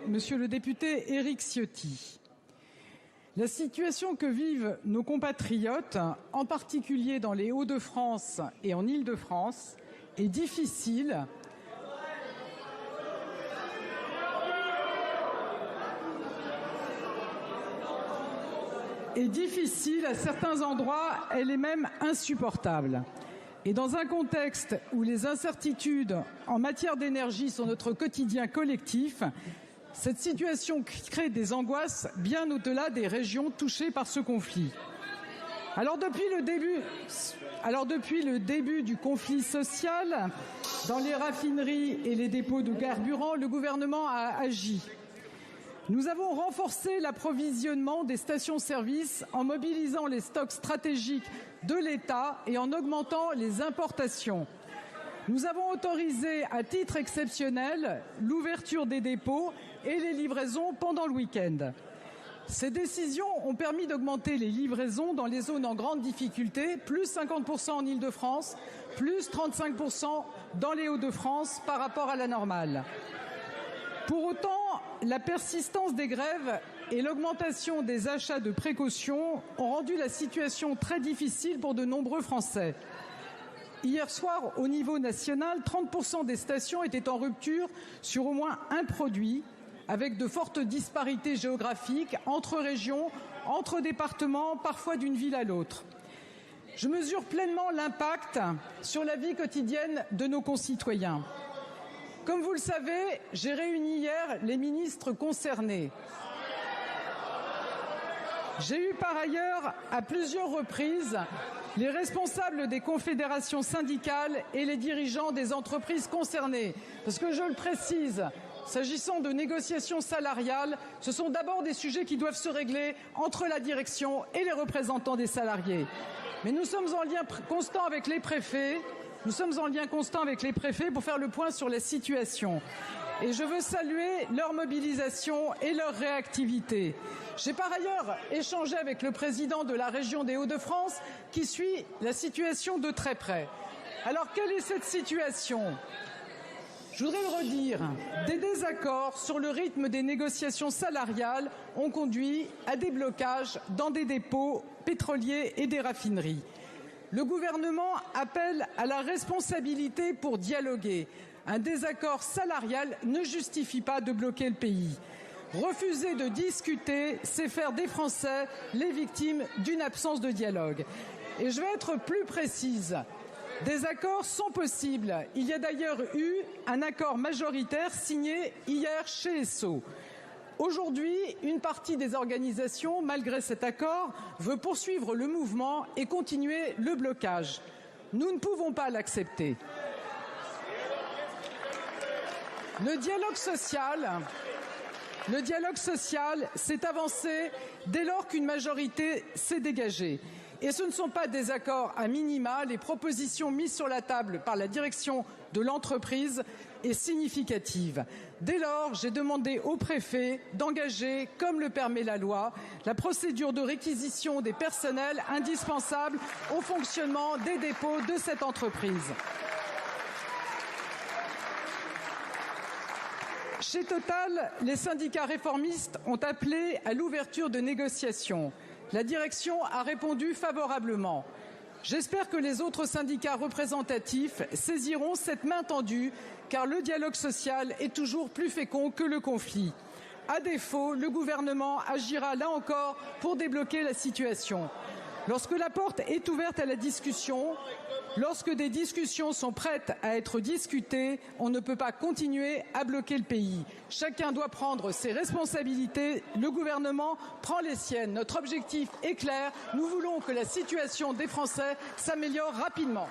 Monsieur le député Éric Ciotti, la situation que vivent nos compatriotes, en particulier dans les Hauts-de-France et en Île-de-France, est difficile. À certains endroits, elle est même insupportable. Et dans un contexte où les incertitudes en matière d'énergie sont notre quotidien collectif, cette situation crée des angoisses bien au-delà des régions touchées par ce conflit. Alors depuis le début du conflit social, dans les raffineries et les dépôts de carburant, le gouvernement a agi. Nous avons renforcé l'approvisionnement des stations-service en mobilisant les stocks stratégiques de l'État et en augmentant les importations. Nous avons autorisé à titre exceptionnel l'ouverture des dépôts et les livraisons pendant le week-end. Ces décisions ont permis d'augmenter les livraisons dans les zones en grande difficulté, plus 50% en Île-de-France, plus 35% dans les Hauts-de-France par rapport à la normale. Pour autant, la persistance des grèves et l'augmentation des achats de précaution ont rendu la situation très difficile pour de nombreux Français. Hier soir, au niveau national, 30% des stations étaient en rupture sur au moins un produit, avec de fortes disparités géographiques entre régions, entre départements, parfois d'une ville à l'autre. Je mesure pleinement l'impact sur la vie quotidienne de nos concitoyens. Comme vous le savez, j'ai réuni hier les ministres concernés. J'ai eu par ailleurs à plusieurs reprises les responsables des confédérations syndicales et les dirigeants des entreprises concernées. Parce que je le précise, s'agissant de négociations salariales, ce sont d'abord des sujets qui doivent se régler entre la direction et les représentants des salariés. Mais nous sommes en lien constant avec les préfets. Nous sommes en lien constant avec les préfets pour faire le point sur la situation. Et je veux saluer leur mobilisation et leur réactivité. J'ai par ailleurs échangé avec le président de la région des Hauts-de-France qui suit la situation de très près. Alors, quelle est cette situation ? Je voudrais le redire, des désaccords sur le rythme des négociations salariales ont conduit à des blocages dans des dépôts pétroliers et des raffineries. Le gouvernement appelle à la responsabilité pour dialoguer. Un désaccord salarial ne justifie pas de bloquer le pays. Refuser de discuter, c'est faire des Français les victimes d'une absence de dialogue. Et je vais être plus précise. Des accords sont possibles. Il y a d'ailleurs eu un accord majoritaire signé hier chez Esso. Aujourd'hui, une partie des organisations, malgré cet accord, veut poursuivre le mouvement et continuer le blocage. Nous ne pouvons pas l'accepter. Le dialogue social s'est avancé dès lors qu'une majorité s'est dégagée. Et ce ne sont pas des accords à minima. Les propositions mises sur la table par la direction de l'entreprise est significative. Dès lors, j'ai demandé au préfet d'engager, comme le permet la loi, la procédure de réquisition des personnels indispensables au fonctionnement des dépôts de cette entreprise. Chez Total, les syndicats réformistes ont appelé à l'ouverture de négociations. La direction a répondu favorablement. J'espère que les autres syndicats représentatifs saisiront cette main tendue, car le dialogue social est toujours plus fécond que le conflit. À défaut, le gouvernement agira là encore pour débloquer la situation. Lorsque la porte est ouverte à la discussion, lorsque des discussions sont prêtes à être discutées, on ne peut pas continuer à bloquer le pays. Chacun doit prendre ses responsabilités. Le gouvernement prend les siennes. Notre objectif est clair. Nous voulons que la situation des Français s'améliore rapidement.